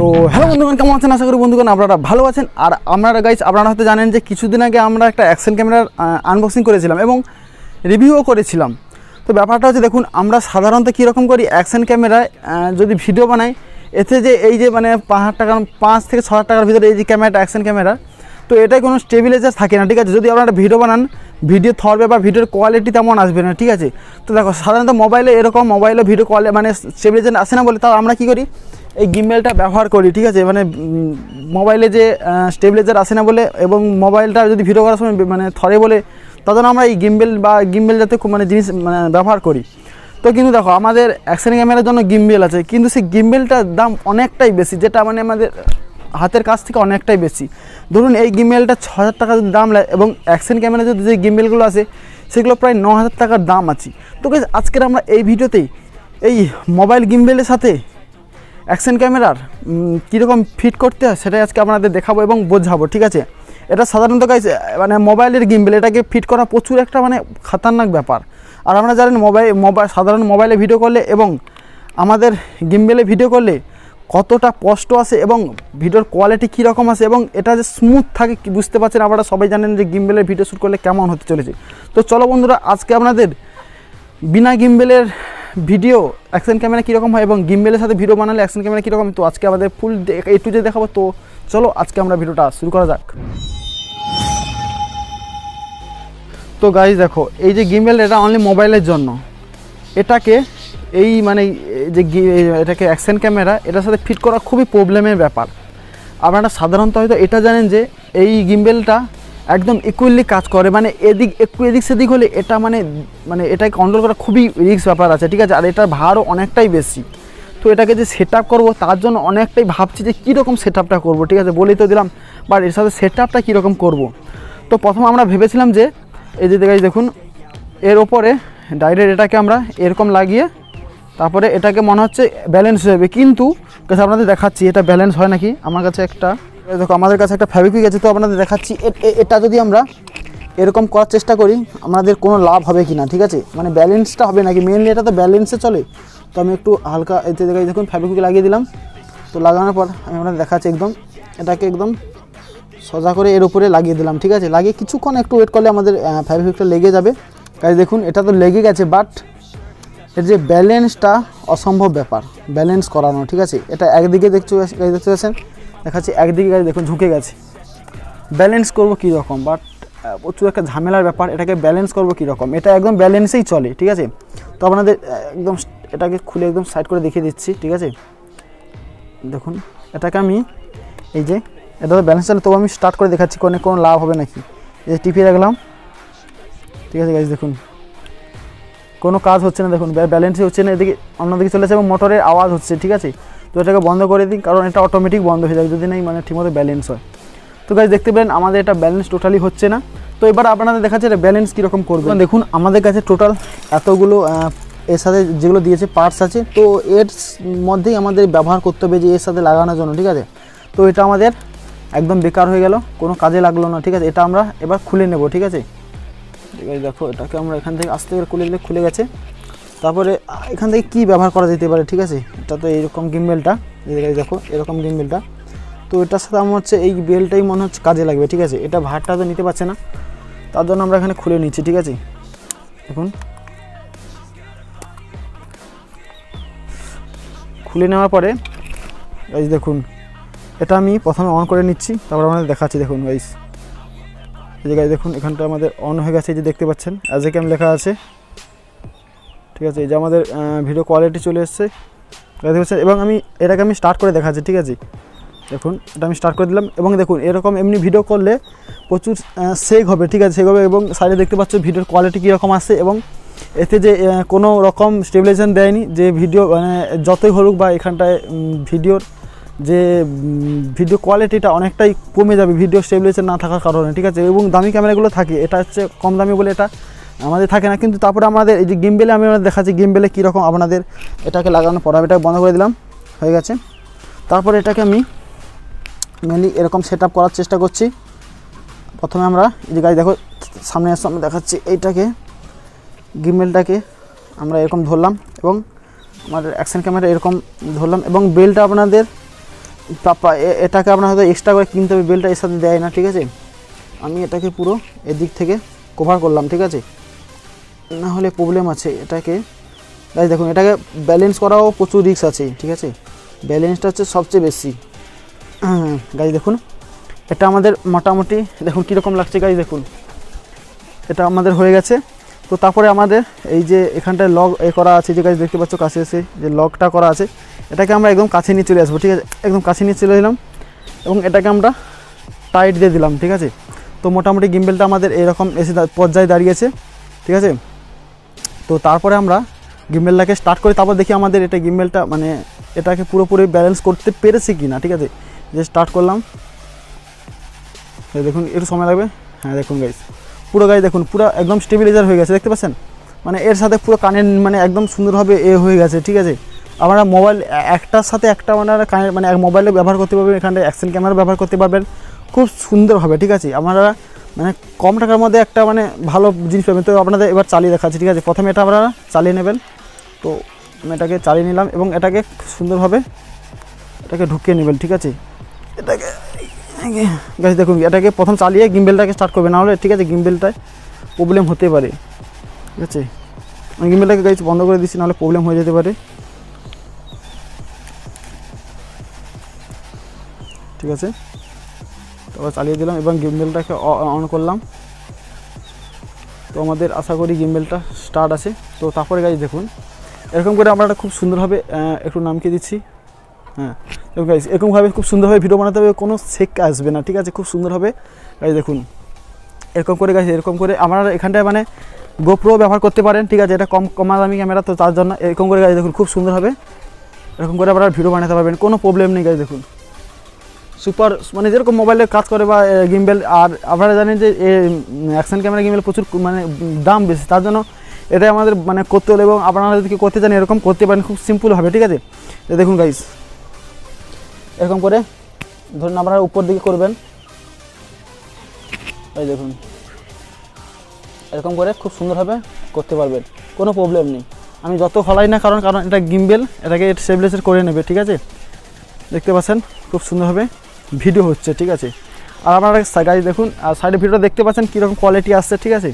তো হ্যালো বন্ধুগণ, কেমন আছেন? আশা করি বন্ধুগণ আপনারা ভালো আছেন। আর আপনারা গাইস আপনারা হয়তো জানেন যে কিছুদিন আগে আমরা একটা অ্যাকশন ক্যামেরার আনবক্সিং করেছিলাম এবং রিভিউও করেছিলাম। তো ব্যাপারটা হচ্ছে, দেখুন আমরা সাধারণত কীরকম করি, অ্যাকশন ক্যামেরায় যদি ভিডিও বানাই, এতে যে এই যে মানে 5 থেকে 6 হাজার টাকার ভিতরে এই যে ক্যামেরাটা অ্যাকশন ক্যামেরা, তো এটাই কোনো স্টেবিলাইজার থাকে না, ঠিক আছে। যদি আপনারা ভিডিও বানান, ভিডিও থরবে বা ভিডিওর কোয়ালিটি তেমন আসবে না, ঠিক আছে। তো দেখো সাধারণত মোবাইলে এরকম মোবাইলে ভিডিও কোয়ালিটি মানে স্টেবিলাইজার আসে না বলে, তাও আমরা কী করি, এই গিম্বেলটা ব্যবহার করি, ঠিক আছে। মানে মোবাইলে যে স্টেবিলাইজার আসে না বলে এবং মোবাইলটা যদি ভিডিও করার সময় মানে থরে বলে, তার জন্য আমরা এই গিম্বেল যাতে খুব মানে জিনিস মানে ব্যবহার করি। তো কিন্তু দেখো আমাদের অ্যাকশন ক্যামেরার জন্য গিম্বেল আছে, কিন্তু সেই গিম্বেলটার দাম অনেকটাই বেশি, যেটা মানে আমাদের হাতের কাছ থেকে অনেকটাই বেশি। ধরুন এই গিম্বেলটা 6,000 টাকা দাম এবং অ্যাকশন ক্যামেরা যদি যে গিম্বেলগুলো আছে সেগুলো প্রায় 9,000 টাকার দাম আছে। তো আজকের আমরা এই ভিডিওতেই এই মোবাইল গিম্বেলের সাথে অ্যাকশন ক্যামেরার কীরকম ফিট করতে হয় সেটাই আজকে আপনাদের দেখাবো এবং বোঝাবো, ঠিক আছে। এটা সাধারণত গাইস মানে মোবাইলের গিম্বেল, এটাকে ফিট করা প্রচুর একটা মানে খতরনাক ব্যাপার। আর আমরা জানেন সাধারণ মোবাইলে ভিডিও করলে এবং আমাদের গিম্বেলে ভিডিও করলে কতটা কষ্ট আসে এবং ভিডিওর কোয়ালিটি কীরকম আসে এবং এটা যে স্মুথ থাকে কি বুঝতে পারছেন। আপনারা সবাই জানেন যে গিম্বেলের ভিডিও শ্যুট করলে কেমন হতে চলেছে। তো চলো বন্ধুরা, আজকে আপনাদের বিনা গিম্বেলের ভিডিও অ্যাকশন ক্যামেরা কীরকম হয় এবং গিম্বেলের সাথে ভিডিও বানালে অ্যাকশন ক্যামেরা কীরকম, তো আজকে আমাদের ফুল A to Z দেখাবো। তো চলো আজকে আমরা ভিডিওটা শুরু করা যাক। তো গাইজ দেখো, এই যে গিম্বেল এটা অনলি মোবাইলের জন্য, এটাকে এই মানে যে এটাকে অ্যাকশন ক্যামেরা এটার সাথে ফিট করা খুবই প্রবলেমের ব্যাপার। আপনারা সাধারণত হয়তো এটা জানেন যে এই গিম্বেলটা একদম ইকুয়ালি কাজ করে, মানে একটু এদিক সেদিক হলে এটা মানে এটাকে কন্ট্রোল করা খুবই রিস্ক ব্যাপার আছে, ঠিক আছে। আর এটার ভারও অনেকটাই বেশি। তো এটাকে যে সেট আপ করবো তার জন্য অনেকটাই ভাবছি যে কীরকম সেট আপটা করবো, ঠিক আছে। বলেই তো দিলাম, বাট এর সাথে সেট আপটা কীরকম করবো। তো প্রথমে আমরা ভেবেছিলাম যে এই যে দেখুন এর ওপরে ডাইরেক্ট এটাকে আমরা এরকম লাগিয়ে তারপরে এটাকে মনে হচ্ছে ব্যালেন্স হয়ে যাবে, কিন্তু আপনাদের দেখাচ্ছি এটা ব্যালেন্স হয় নাকি। আমার কাছে একটা দেখো, আমাদের কাছে একটা ফেভিকুইক আছে, তো আপনাদের দেখাচ্ছি এটা যদি আমরা এরকম করার চেষ্টা করি আমাদের কোনো লাভ হবে কি না, ঠিক আছে। মানে ব্যালেন্সটা হবে নাকি, মেনলি এটা তো ব্যালেন্সে চলে। তো আমি একটু হালকা এতে দেখুন ফেভিকুইক লাগিয়ে দিলাম। তো লাগানোর পর আমি আপনাদের দেখাচ্ছি একদম এটাকে একদম সোজা করে এর উপরে লাগিয়ে দিলাম, ঠিক আছে। লাগিয়ে কিছুক্ষণ একটু ওয়েট করলে আমাদের ফেভিকুইকটা লেগে যাবে। গাইস দেখুন এটা তো লেগে গেছে, বাট এর যে ব্যালেন্সটা অসম্ভব ব্যাপার, ব্যালেন্স করানো, ঠিক আছে। এটা একদিকে দেখতে পাচ্ছেন দেখাচ্ছি, একদিকে গাইস দেখুন ঝুঁকে গেছে। ব্যালেন্স করবো কীরকম, বাট প্রচুর একটা ঝামেলার ব্যাপার। এটাকে ব্যালেন্স করবো কীরকম, এটা একদম ব্যালেন্সেই চলে, ঠিক আছে। তো আপনাদের একদম এটাকে খুলে একদম সাইড করে দেখিয়ে দিচ্ছি, ঠিক আছে। দেখুন এটাকে আমি এই যে এটা তো ব্যালেন্স চলে, তবু আমি স্টার্ট করে দেখাচ্ছি কোনো লাভ হবে নাকি। এই যে টিপে রাখলাম, ঠিক আছে গাইস দেখুন কোনো কাজ হচ্ছে না, দেখুন ব্যালেন্সই হচ্ছে না, এদিকে অন্যদিকে চলে যাচ্ছে এবং মোটরের আওয়াজ হচ্ছে, ঠিক আছে। তো এটাকে বন্ধ করে দিই, কারণ এটা অটোমেটিক বন্ধ হয়ে যাবে যদি নাই মানে ঠিকমতো ব্যালেন্স হয়। তো গাইস দেখতে পেলেন আমাদের এটা ব্যালেন্স টোটালি হচ্ছে না। তো এবার আপনাদের দেখাচ্ছে এটা ব্যালেন্স কীরকম করবে। দেখুন আমাদের কাছে টোটাল এতগুলো এর সাথে যেগুলো দিয়েছে পার্টস আছে, তো এর মধ্যেই আমাদের ব্যবহার করতে হবে যে এর সাথে লাগানোর জন্য, ঠিক আছে। তো এটা আমাদের একদম বেকার হয়ে গেল, কোনো কাজে লাগলো না, ঠিক আছে। এটা আমরা এবার খুলে নেব, ঠিক আছে। ঠিক আছে দেখো এটাকে আমরা এখান থেকে আস্তে করে খুলে গেছে। তারপরে এখান থেকে কী ব্যবহার করা যেতে পারে, ঠিক আছে। এটা তো এইরকম গিম্বেলটা, দেখো এরকম গিম্বেলটা, তো এটার সাথে আমার হচ্ছে এই বেলটাই মনে হচ্ছে কাজে লাগবে, ঠিক আছে। এটা ভারটা তো নিতে পারছে না, তার জন্য আমরা এখানে খুলে নিচ্ছি, ঠিক আছে। দেখুন খুলে নেওয়ার পরে গাইস দেখুন এটা আমি প্রথমে অন করে নিচ্ছি, তারপর আমাদের দেখাচ্ছি। দেখুন গাইস এই যে গাইস দেখুন এখানটা আমাদের অন হয়ে গেছে, এই যে দেখতে পাচ্ছেন ajcam লেখা আছে, ঠিক আছে। এই যে আমাদের ভিডিও কোয়ালিটি চলে এসছে, দেখতে পাচ্ছেন। এবং এটাকে আমি স্টার্ট করে দেখাচ্ছি, ঠিক আছে। দেখুন এটা আমি স্টার্ট করে দিলাম এবং দেখুন এরকম এমনি ভিডিও করলে প্রচুর সেক হবে, ঠিক আছে, সেক হবে। এবং সাইডে দেখতে পাচ্ছ ভিডিওর কোয়ালিটি কীরকম আসছে এবং এতে যে কোনো রকম স্টেবিলাইজেশন দেয়নি, যে ভিডিও মানে যতই হলুক বা এখানটায় ভিডিওর যে ভিডিও কোয়ালিটিটা অনেকটাই কমে যাবে ভিডিও স্টেবিলাইজেশন না থাকার কারণে, ঠিক আছে। এবং দামি ক্যামেরাগুলো থাকে, এটা হচ্ছে কম দামি বলে এটা আমাদের থাকে না। কিন্তু তারপরে আমাদের এই যে গিম্বেলে আমি আপনাদের দেখাচ্ছি গিম্বেলে কীরকম আপনাদের এটাকে লাগানোর পর আমি এটাকে বন্ধ করে দিলাম, হয়ে গেছে। তারপরে এটাকে আমি মেনলি এরকম সেট আপ করার চেষ্টা করছি। প্রথমে আমরা এই যে গাইস দেখো সামনে আসছে, আমি দেখাচ্ছি এইটাকে গিম্বেলটাকে আমরা এরকম ধরলাম এবং আমাদের অ্যাকশন ক্যামেরা এরকম ধরলাম এবং বেলটা আপনাদের এটাকে আপনার হয়তো এক্সট্রা করে কিনতে হবে, বেল্টটা এর সাথে দেয় না, ঠিক আছে। আমি এটাকে পুরো এদিক থেকে কভার করলাম, ঠিক আছে, না হলে প্রবলেম আছে। এটাকে গাইজ দেখুন, এটাকে ব্যালেন্স করাও প্রচুর রিস্ক আছে, ঠিক আছে, ব্যালেন্সটা হচ্ছে সবচেয়ে বেশি। গাইজ দেখুন, এটা আমাদের মোটামুটি দেখুন কীরকম লাগছে গাইজ, দেখুন এটা আমাদের হয়ে গেছে। তো তারপরে আমাদের এই যে এখানটায় লক করা আছে, যে গাইজ দেখতে পাচ্ছ কাছে এসে যে লকটা করা আছে, এটাকে আমরা একদম কাছে নিয়ে চলে আসবো, ঠিক আছে, একদম কাছে নিয়ে চলে এলাম এবং এটাকে আমরা টাইট দিয়ে দিলাম, ঠিক আছে। তো মোটামুটি গিম্বেলটা আমাদের এরকম এসে পর্যায়ে দাঁড়িয়েছে, ঠিক আছে। তো তারপরে আমরা গিম্বেলটাকে স্টার্ট করি, তারপর দেখি আমাদের এটা গিম্বেলটা মানে এটাকে পুরোপুরি ব্যালেন্স করতে পেরেছি কি না, ঠিক আছে। যে স্টার্ট করলাম, দেখুন একটু সময় লাগবে। হ্যাঁ দেখুন গাইজ, পুরো গাইজ দেখুন পুরো একদম স্টেবিলাইজার হয়ে গেছে, দেখতে পাচ্ছেন, মানে এর সাথে পুরো কানের মানে একদম সুন্দরভাবে হয়ে গেছে, ঠিক আছে। আপনারা মোবাইল একটার সাথে একটা কানের মানে এক মোবাইলে ব্যবহার করতে পারবেন, এখানে অ্যাকশন ক্যামেরা ব্যবহার করতে পারবেন খুব সুন্দরভাবে, ঠিক আছে। আপনারা মানে কম টাকার মধ্যে একটা মানে ভালো জিনিস পাবেন। তো আপনাদের এবার চালিয়ে দেখাচ্ছি, ঠিক আছে। প্রথমে এটা আপনারা চালিয়ে নেবেন। তো আমি এটাকে চালিয়ে নিলাম এবং এটাকে সুন্দরভাবে এটাকে ঢুকিয়ে নেবেন, ঠিক আছে। এটাকে গাইজ দেখুন, এটাকে প্রথম চালিয়ে গিম্বেলটাকে স্টার্ট করবে, না হলে ঠিক আছে গিম্বেলটায় প্রবলেম হতে পারে, ঠিক আছে। আমি গিম্বেলটাকে গাইজ বন্ধ করে দিচ্ছি, নাহলে প্রবলেম হয়ে যেতে পারে, ঠিক আছে। তারপর চালিয়ে দিলাম এবং গিম্বেলটাকে অন করলাম। তো আমাদের আশা করি গিম্বেলটা স্টার্ট আছে। তো তারপরে গাইজ দেখুন, এরকম করে আমরা খুব সুন্দরভাবে একটু নামকে দিচ্ছি। হ্যাঁ এবং গাইজ এরকমভাবে খুব সুন্দরভাবে ভিডিও বানাতে হবে, কোনো শেক আসবে না, ঠিক আছে, খুব সুন্দর হবে গাইজ দেখুন। এরকম করে গাইজ, এরকম করে আপনারা এখানটায় মানে গোপ্রো ব্যবহার করতে পারেন, ঠিক আছে, এটা কম দামি ক্যামেরা, তো তার জন্য এরকম করে গাইজ দেখুন খুব সুন্দর হবে। এরকম করে আপনারা ভিডিও বানাতে পারবেন, কোনো প্রবলেম নেই গাইজ দেখুন। সুপার মানে যেরকম মোবাইলে কাজ করে বা গিম্বেল, আর আপনারা জানেন যে অ্যাকশন ক্যামেরা গিম্বেল প্রচুর মানে দাম বেশি, তার জন্য এটাই আমাদের মানে করতে হলে, এবং আপনারা যদি করতে চান এরকম করতে পারেন, খুব সিম্পল হবে, ঠিক আছে। দেখুন গাইজ, এরকম করে ধরুন আপনারা উপর দিকে করবেন, এই দেখুন এরকম করে খুব সুন্দরভাবে করতে পারবেন, কোনো প্রবলেম নেই। আমি যত খোলাই না, কারণ এটা গিম্বেল, এটাকে স্টেবিলাইজার করে নেবে, ঠিক আছে। দেখতে পাচ্ছেন খুব সুন্দরভাবে ভিডিও হচ্ছে, ঠিক আছে। আর আপনারা গাইজ দেখুন, আর সাইডে ভিডিওটা দেখতে পাচ্ছেন কীরকম কোয়ালিটি আসছে, ঠিক আছে।